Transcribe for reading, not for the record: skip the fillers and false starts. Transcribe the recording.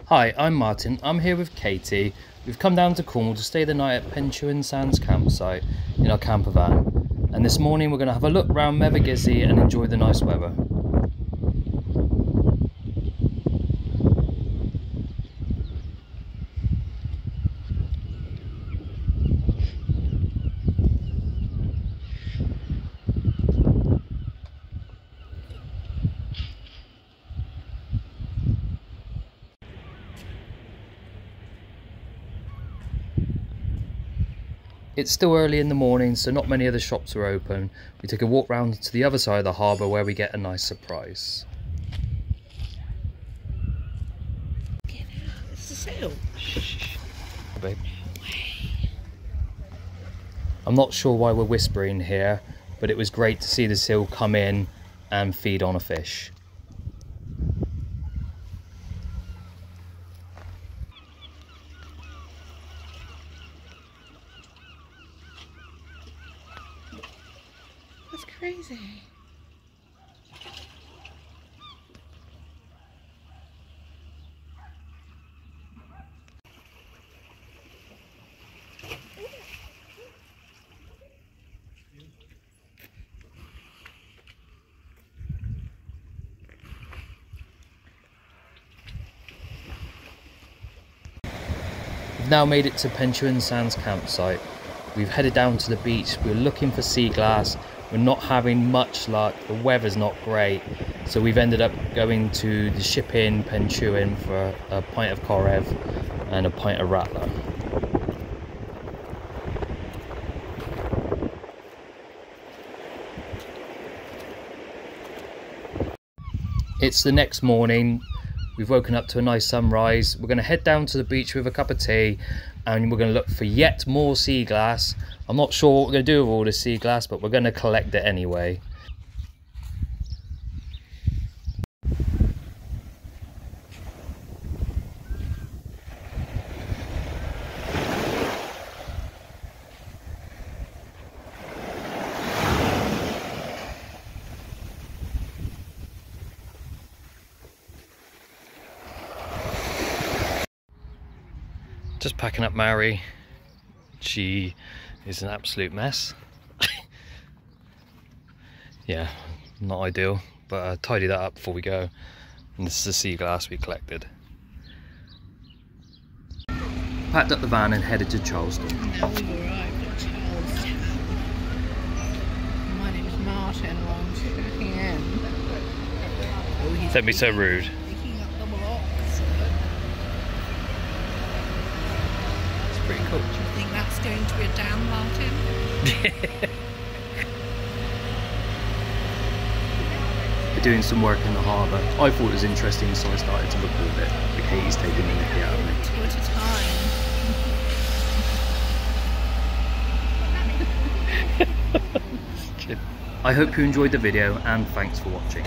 Hi, I'm Martin. I'm here with Katie. We've come down to Cornwall to stay the night at Pentewan Sands campsite in our camper van. And this morning we're going to have a look around Mevagissey and enjoy the nice weather. It's still early in the morning, so not many of the shops are open. We take a walk round to the other side of the harbour where we get a nice surprise. Get out, it's a sail. Shh, babe. I'm not sure why we're whispering here, but it was great to see the seal come in and feed on a fish. That's crazy. We've now made it to Pentewan Sands campsite. We've headed down to the beach. We're looking for seaglass. We're not having much luck. The weather's not great, so we've ended up going to the ship in Pentewan for a pint of Cornwall and a pint of rattler. It's the next morning. We've woken up to a nice sunrise. We're going to head down to the beach with a cup of tea and we're going to look for yet more sea glass. I'm not sure what we're going to do with all this sea glass, but we're going to collect it anyway. Just packing up Mary. She is an absolute mess. Yeah, not ideal, but tidy that up before we go. And this is the sea glass we collected. Packed up the van and headed to Charlestown. Now we've arrived at Charlestown. My name is Martin, I'm checking in. Oh, Don't be so rude. Picking up the blocks. It's pretty cool. Do you think that's going to be a dam, Martin? They're doing some work in the harbour. I thought it was interesting, so I started to record it. But Katie's taking the mickey out of me. Two at a time. I hope you enjoyed the video and thanks for watching.